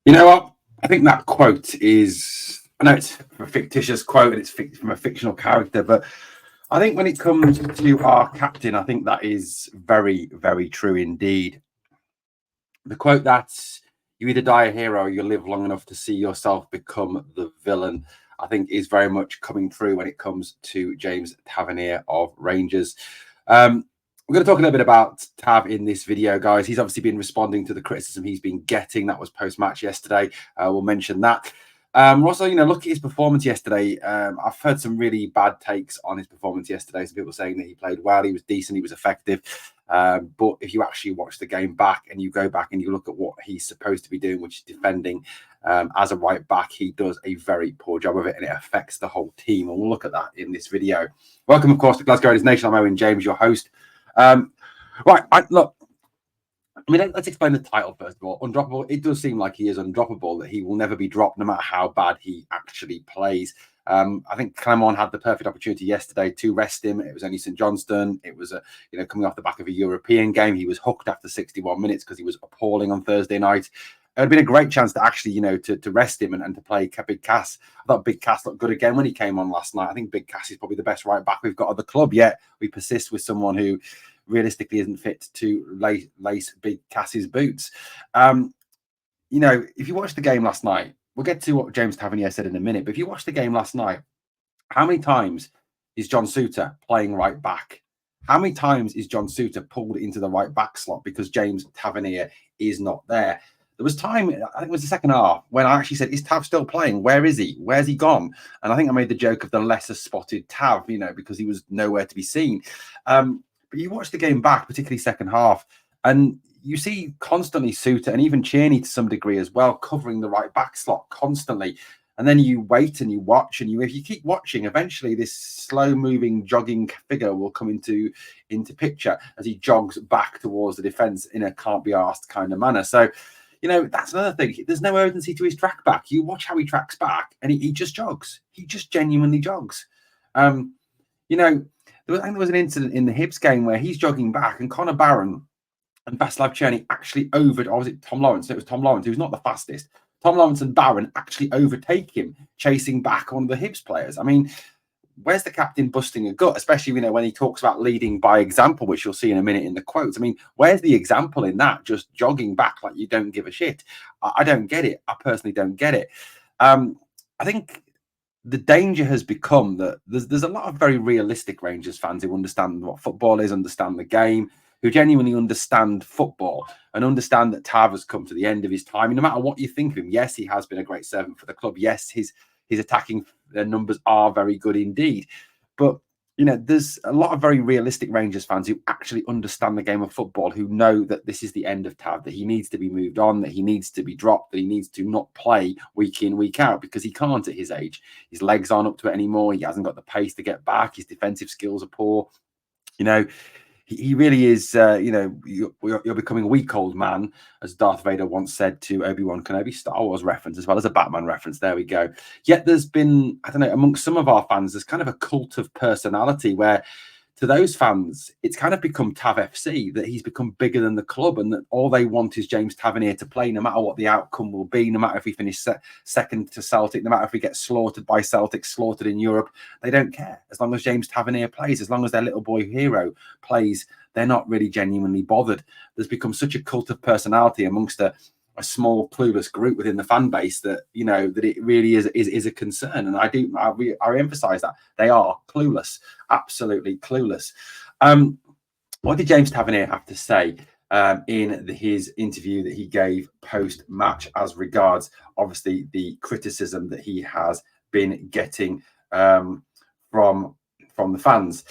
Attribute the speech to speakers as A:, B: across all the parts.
A: You know what? I think that quote is, I know it's a fictitious quote and it's from a fictional character, but I think when it comes to our captain, I think that is very, very true indeed. The quote that you either die a hero or you live long enough to see yourself become the villain, I think is very much coming through when it comes to James Tavernier of Rangers. We're going to talk a little bit about Tav in this video, guys. He's obviously been responding to the criticism he's been getting. That was post-match yesterday. We'll mention that. Also, look at his performance yesterday. I've heard some really bad takes on his performance yesterday. Some people saying that he played well, he was decent, he was effective. But if you actually watch the game back and you go back and you look at what he's supposed to be doing, which is defending as a right back, he does a very poor job of it and it affects the whole team. And we'll look at that in this video. Welcome, of course, to Glasgow Rangers Nation. I'm Owen James, your host. Look, let's explain the title first of all. Undroppable. It does seem like he is undroppable, that he will never be dropped no matter how bad he actually plays. I think Clement had the perfect opportunity yesterday to rest him. It was only St Johnstone. It was coming off the back of a European game. He was hooked after 61 minutes because he was appalling on Thursday night. It would have been a great chance to actually, to rest him and to play Big Cass. I thought Big Cass looked good again when he came on last night. I think Big Cass is probably the best right back we've got at the club, yet we persist with someone who realistically isn't fit to lace Big Cass's boots. If you watched the game last night, we'll get to what James Tavernier said in a minute, but if you watched the game last night, how many times is John Souttar playing right back? How many times is John Souttar pulled into the right back slot because James Tavernier is not there? There was time, I think it was the second half, when I actually said, is Tav still playing? Where is he? Where's he gone? And I think I made the joke of the lesser spotted Tav, because he was nowhere to be seen. But you watch the game back, particularly second half, and you see constantly Souttar and even Tierney to some degree as well, covering the right back slot constantly. And then you wait and you watch, and if you keep watching, eventually this slow-moving, jogging figure will come into picture as he jogs back towards the defence in a can't-be-arsed kind of manner. So, that's another thing. There's no urgency to his track back. You watch how he tracks back, and he just jogs. He just genuinely jogs. I think there was an incident in the Hibs game where he's jogging back, and Connor Barron and Václav Černý actually or was it Tom Lawrence? It was Tom Lawrence, who's not the fastest. Tom Lawrence and Barron actually overtake him, chasing back one of the Hibs players. I mean, where's the captain busting a gut, especially, when he talks about leading by example, which you'll see in a minute in the quotes. I mean, where's the example in that? Just jogging back like you don't give a shit. I don't get it. I personally don't get it. I think the danger has become that there's a lot of very realistic Rangers fans who understand what football is, understand the game, who genuinely understand football and understand that Tav has come to the end of his time. And no matter what you think of him, yes, he has been a great servant for the club. Yes, his attacking numbers are very good indeed. But, there's a lot of very realistic Rangers fans who actually understand the game of football, who know that this is the end of Tav, that he needs to be moved on, that he needs to be dropped, that he needs to not play week in, week out, because he can't at his age. His legs aren't up to it anymore. He hasn't got the pace to get back. His defensive skills are poor. He really is, you're becoming a weak old man, as Darth Vader once said to Obi-Wan Kenobi. Star Wars reference as well as a Batman reference. There we go. Yet there's been, I don't know, amongst some of our fans, there's kind of a cult of personality where to those fans, it's kind of become TAV FC, that he's become bigger than the club and that all they want is James Tavernier to play, no matter what the outcome will be, no matter if we finish second to Celtic, no matter if we get slaughtered by Celtic, slaughtered in Europe. They don't care. As long as James Tavernier plays, as long as their little boy hero plays, they're not really genuinely bothered. There's become such a cult of personality amongst a small clueless group within the fan base that that it really is a concern, and I emphasize that they are clueless, absolutely clueless. What did James Tavernier have to say in his interview that he gave post match as regards obviously the criticism that he has been getting from the fans?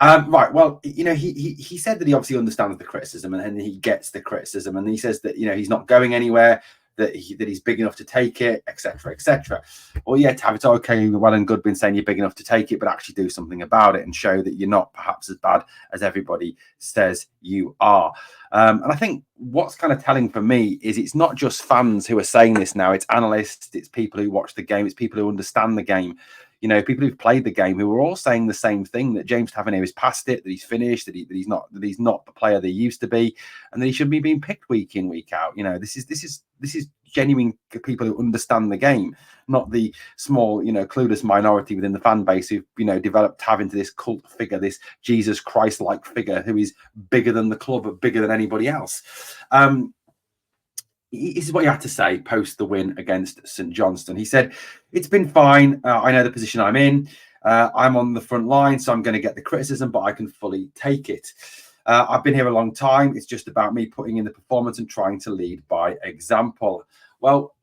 A: Right. Well, he said that he obviously understands the criticism and he gets the criticism, and he says that he's not going anywhere, that he's big enough to take it, etc., etc. Well, yeah, Tav, it's okay, well and good, been saying you're big enough to take it, but actually do something about it and show that you're not perhaps as bad as everybody says you are. And I think what's kind of telling for me is it's not just fans who are saying this now. It's analysts, it's people who watch the game, it's people who understand the game. You know, people who've played the game who were all saying the same thing, that James Tavernier is past it, that he's finished, that he's not the player they used to be, and that he should be being picked week in, week out. You know, this is genuine people who understand the game, not the small, you know, clueless minority within the fan base who've, you know, developed TAV into this cult figure, this Jesus Christ-like figure who is bigger than the club, but bigger than anybody else. This is what he had to say post the win against St Johnstone. He said, "It's been fine. I know the position I'm in. I'm on the front line, so I'm going to get the criticism, but I can fully take it. I've been here a long time. It's just about me putting in the performance and trying to lead by example." Well,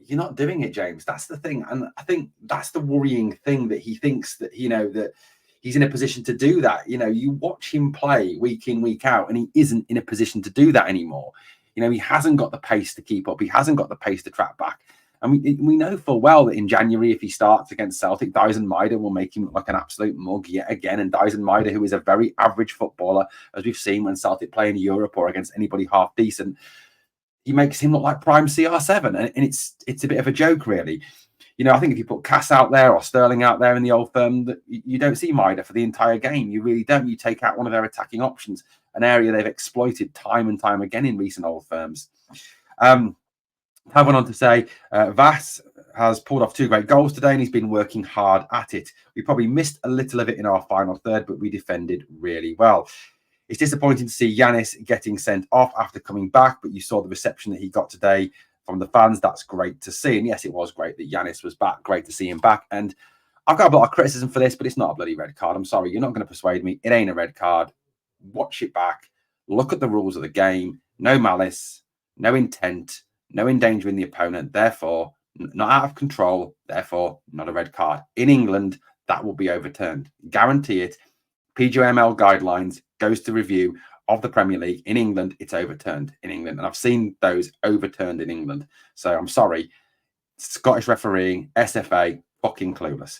A: you're not doing it, James. That's the thing. And I think that's the worrying thing, that he thinks that, you know, that he's in a position to do that. You know, you watch him play week in, week out, and he isn't in a position to do that anymore. You know, he hasn't got the pace to keep up. He hasn't got the pace to track back. And we know full well that in January, if he starts against Celtic, Dyson Maida will make him look like an absolute mug yet again. And Dyson Maida, who is a very average footballer, as we've seen when Celtic play in Europe or against anybody half decent, he makes him look like prime CR7. And it's a bit of a joke, really. You know, I think if you put Cass out there or Sterling out there in the Old Firm, that you don't see Maida for the entire game. You really don't. You take out one of their attacking options, an area they've exploited time and time again in recent Old Firms. Tav went on to say, Vass has pulled off 2 great goals today, and he's been working hard at it. We probably missed a little of it in our final third, but we defended really well. It's disappointing to see Yanis getting sent off after coming back, but you saw the reception that he got today from the fans. That's great to see. And yes, it was great that Yanis was back. Great to see him back. And I've got a lot of criticism for this, but it's not a bloody red card. I'm sorry, you're not going to persuade me. It ain't a red card. Watch it back. Look at the rules of the game. No malice, no intent, no endangering the opponent. Therefore, not out of control. Therefore, not a red card. In England, that will be overturned. Guarantee it. PGML guidelines goes to review of the Premier League. In England, it's overturned in England. And I've seen those overturned in England. So I'm sorry. Scottish refereeing, SFA, fucking clueless.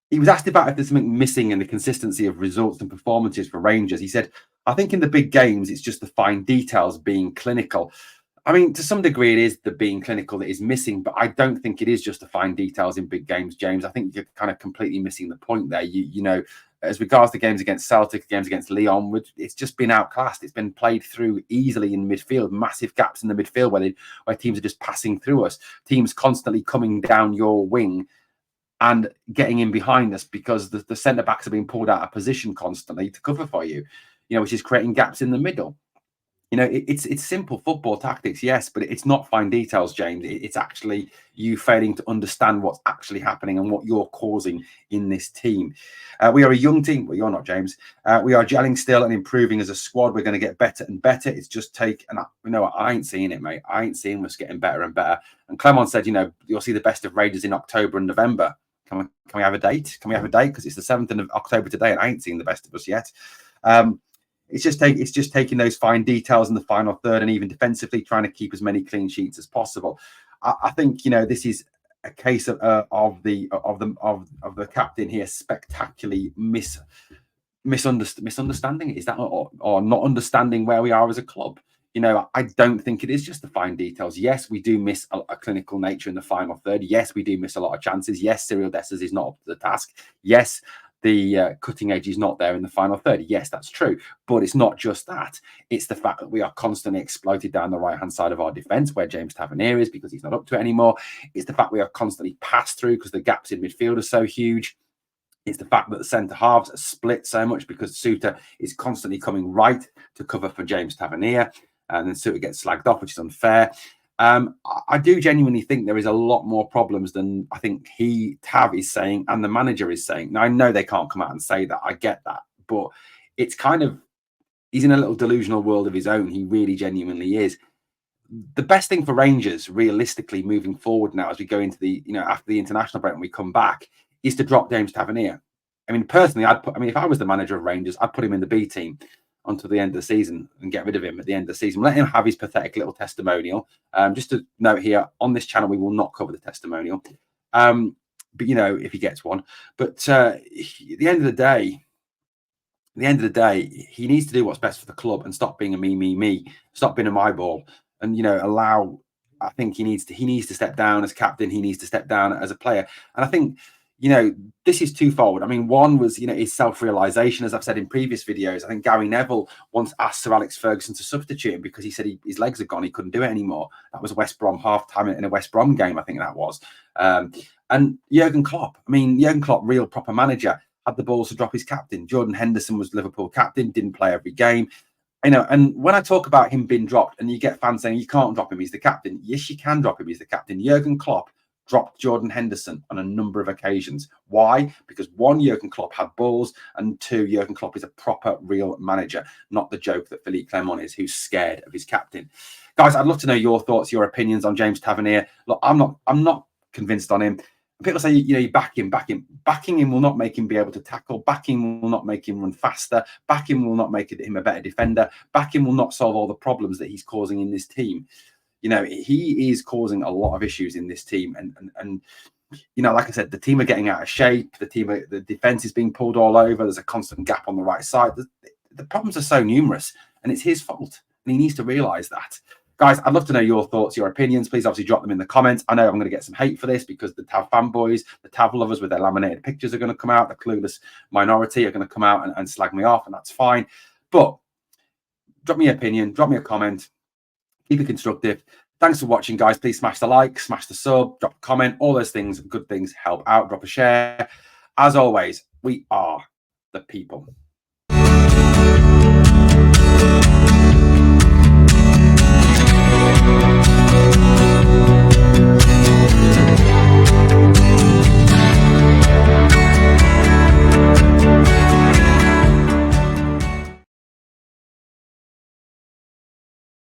A: He was asked about if there's something missing in the consistency of results and performances for Rangers. He said, "I think in the big games, it's just the fine details being clinical." I mean, to some degree, it is the being clinical that is missing, but I don't think it is just the fine details in big games, James. I think you're kind of completely missing the point there. You know, as regards to games against Celtic, games against Lyon, it's just been outclassed. It's been played through easily in midfield, massive gaps in the midfield where teams are just passing through us, teams constantly coming down your wing and getting in behind us because the centre backs are being pulled out of position constantly to cover for you, you know, which is creating gaps in the middle. You know, it's simple football tactics, yes, but it's not fine details, James. It's actually you failing to understand what's actually happening and what you're causing in this team. We are a young team. Well, you're not, James. We are gelling still and improving as a squad. We're going to get better and better. It's just and you know, I ain't seeing it, mate. I ain't seeing us getting better and better. And Clement said, you know, you'll see the best of Rangers in October and November. Can we have a date? Can we have a date? Because it's the 7th of October today, and I ain't seen the best of us yet. It's just taking those fine details in the final third, and even defensively trying to keep as many clean sheets as possible. I think, you know, this is a case of the captain here spectacularly misunderstanding. Is that or not understanding where we are as a club? You know, I don't think it is just the fine details. Yes, we do miss a clinical nature in the final third. Yes, we do miss a lot of chances. Yes, Cyril Dessers is not up to the task. Yes, the cutting edge is not there in the final third. Yes, that's true. But it's not just that. It's the fact that we are constantly exploited down the right-hand side of our defence, where James Tavernier is, because he's not up to it anymore. It's the fact we are constantly passed through because the gaps in midfield are so huge. It's the fact that the centre halves are split so much because Suter is constantly coming right to cover for James Tavernier, and then Suter gets slagged off, which is unfair. I do genuinely think there is a lot more problems than I think Tav is saying and the manager is saying. Now, I know they can't come out and say that. I get that. But it's kind of, he's in a little delusional world of his own. He really genuinely is. The best thing for Rangers, realistically, moving forward now as we go into the, you know, after the international break and we come back, is to drop James Tavernier. I mean, personally, if I was the manager of Rangers, I'd put him in the B team until the end of the season and get rid of him at the end of the season. Let him have his pathetic little testimonial. Just to note here, on this channel, we will not cover the testimonial. But, you know, if he gets one. But at the end of the day, he needs to do what's best for the club and stop being a me, stop being a my ball, and, you know, I think he needs to step down as captain. He needs to step down as a player. And I think, you know, this is twofold. I mean, one was, you know, his self-realization, as I've said in previous videos. I think Gary Neville once asked Sir Alex Ferguson to substitute him because he said his legs had gone, he couldn't do it anymore. That was West Brom half-time in a West Brom game, I think that was. And Jurgen Klopp, I mean, Jurgen Klopp, real proper manager, had the balls to drop his captain. Jordan Henderson was Liverpool captain, didn't play every game. You know, and when I talk about him being dropped, and you get fans saying you can't drop him, he's the captain. Yes, you can drop him, he's the captain. Jurgen Klopp dropped Jordan Henderson on a number of occasions. Why? Because one, Jurgen Klopp had balls, and two, Jurgen Klopp is a proper, real manager, not the joke that Philippe Clement is, who's scared of his captain. Guys, I'd love to know your thoughts, your opinions on James Tavernier. Look, I'm not convinced on him. People say, you know, you back him. Backing him will not make him be able to tackle. Backing will not make him run faster. Backing will not make him a better defender. Backing will not solve all the problems that he's causing in this team. You know, he is causing a lot of issues in this team. And you know, like I said, the team are getting out of shape. The defense is being pulled all over. There's a constant gap on the right side. The problems are so numerous, and it's his fault. And he needs to realize that. Guys, I'd love to know your thoughts, your opinions. Please obviously drop them in the comments. I know I'm going to get some hate for this because the TAV fanboys, the TAV lovers with their laminated pictures are going to come out. The clueless minority are going to come out and slag me off, and that's fine. But drop me your opinion, drop me a comment. Keep it constructive. Thanks for watching, guys. Please smash the like, smash the sub, drop a comment. All those things, good things help out. Drop a share. As always, we are the people.